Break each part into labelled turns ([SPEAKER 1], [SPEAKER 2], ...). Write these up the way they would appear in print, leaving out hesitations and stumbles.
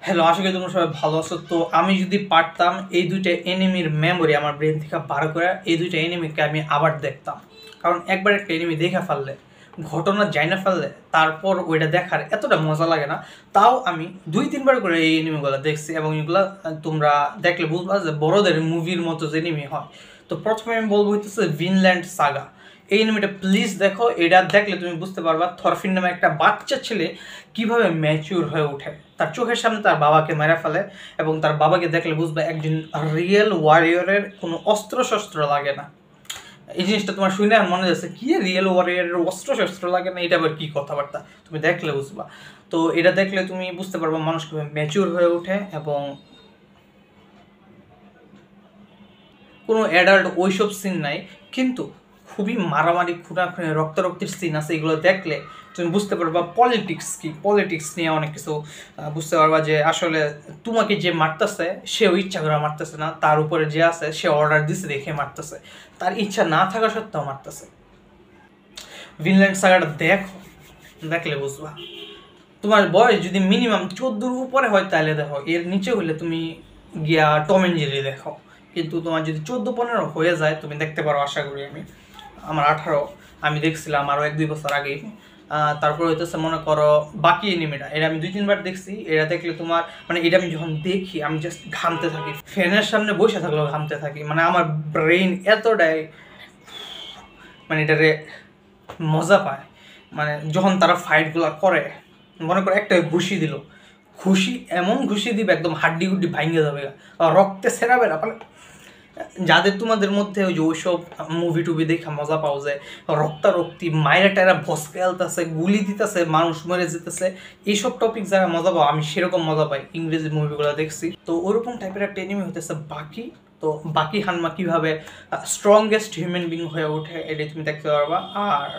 [SPEAKER 1] Hello, আশা করি তোমরা সবাই ভালো আছো। তো আমি যদি পারতাম এই দুইটা এনিমির মেমোরি আমার ব্রেন থেকে বার করে এই দুইটা এনিমিকে আমি আবার দেখতাম। কারণ একবার একটা এনিমি দেখে ফেললে, ঘটনা যাই না ফেললে, তারপর ওইটা দেখার এতটা মজা লাগে না। তাও আমি 2-3 বার করে এই এনিমিগুলো দেখছি এবং এগুলো তোমরা দেখলে বুঝবা যে বড়দের মুভির মতো যে এনিমি হয়। তো প্রথমে আমি বলবো হইতেছে ভিনল্যান্ড সাগা। এই এনিমিটা প্লিজ দেখো, এটা দেখলে তুমি বুঝতে পারবা থরফিন নামে একটা বাচ্চা ছেলে কিভাবে ম্যাচিউর হয়ে ওঠে। তার চোখের সামনে তার বাবাকে মেরে ফেলে এবং তার বাবাকে দেখলে বুঝবে একজন রিয়েল ওয়ারিয়রের কোনো অস্ত্র শস্ত্র লাগে না। এই জিনিসটা তোমার শুনে আর মনে যাচ্ছে কি রিয়েল ওয়ারিয়রের অস্ত্র শস্ত্র লাগে না, এটা আবার কি কথাবার্তা, তুমি দেখলে বুঝবা। তো এটা দেখলে তুমি বুঝতে পারবা মানুষ কিভাবে ম্যাচিউর হয়ে ওঠে এবং কোনো অ্যাডাল্ট ওইসব সিন নাই, কিন্তু খুবই মারামারি খুনাখুনি রক্তারক্তির সিন আছে। এগুলো দেখলে তুমি বুঝতে পারবা পলিটিক্স কি, পলিটিক্স নিয়ে অনেক কিছু বুঝতে পারবা যে আসলে তোমাকে যে মারতেছে সেও ইচ্ছা করে মারতেছে না, তার উপরে যে আছে সে অর্ডার দিছে দেখে মারতেছে, তার ইচ্ছা না থাকা সত্ত্বেও মারতেছে। ভিনল্যান্ড সাগাটা দেখো, দেখলে বুঝবা। তোমার বয়স যদি মিনিমাম 14-র উপরে হয় তাহলে দেখো, এর নিচে হইলে তুমি গিয়া টম এন্ড জেরি দেখো। কিন্তু তোমার যদি 14-15 হয়ে যায় তুমি দেখতে পারো, আশা করি। আমার 18, আমি দেখছিলাম আরও 1-2 বছর আগে। তারপর হইতেছে মনে করো বাকি এনিমিটা, এটা আমি 2-3 বার দেখছি। এটা দেখলে তোমার মানে এটা আমি যখন দেখি আমি জাস্ট ঘামতে থাকি, ফ্যানের সামনে বসে থাকলেও ঘামতে থাকি। মানে আমার ব্রেইন এতটাই মানে এটারে মজা পায়। মানে যখন তারা ফাইটগুলো করে, মনে করো একটা ঘুষি দিল, ঘুষি এমন ঘুষি দিবে একদম হাড্ডি গুড্ডি ভাঙে যাবে, রক্তে সেরাবে না। মানে যাদের তোমাদের মধ্যে ওই যে ওইসব মুভি টুভি দেখে মজা পাও যায়, রক্তারক্তি মায়েরা টায়রা ভসকে আলতেছে, গুলি দিতেছে, মানুষ মরে যেতেছে, এইসব টপিক যারা মজা পাও, আমি সেরকম মজা পাই ইংরেজি মুভিগুলো দেখছি। তো ওরকম টাইপের একটা এনিমি হইতেছে বাকি। তো বাকি হানমা কিভাবে স্ট্রংগেস্ট হিউম্যান বিং হয়ে ওঠে এটাই তুমি দেখতে পারবা। আর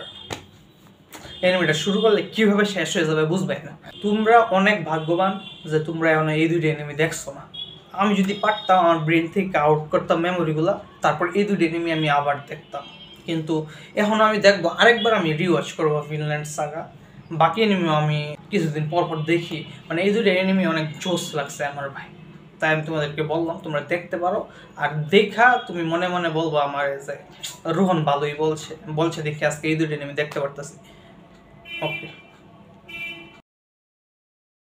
[SPEAKER 1] এনিমিটা শুরু করলে কিভাবে শেষ হয়ে যাবে বুঝবে না। তোমরা অনেক ভাগ্যবান যে তোমরা এখন এই দুইটা এনিমি দেখছো না। আমি যদি পারতাম আমার ব্রেন থেকে আউট করতাম মেমোরিগুলো, তারপর এই দুইটা এনিমি আমি আবার দেখতাম। কিন্তু এখন আমি দেখবো, আরেকবার আমি রিওয়াচ করবো ভিনল্যান্ড সাগা। বাকি এনিমিও আমি কিছুদিন পর পর দেখি। মানে এই দুইটা এনিমি অনেক জোস লাগছে আমার ভাই, তাই আমি তোমাদেরকে বললাম তোমরা দেখতে পারো। আর দেখা তুমি মনে মনে বলবো আমার যে রোহন ভালোই বলছে দেখি আজকে এই দুইটা এনিমি দেখতে পারতেছি। ওকে।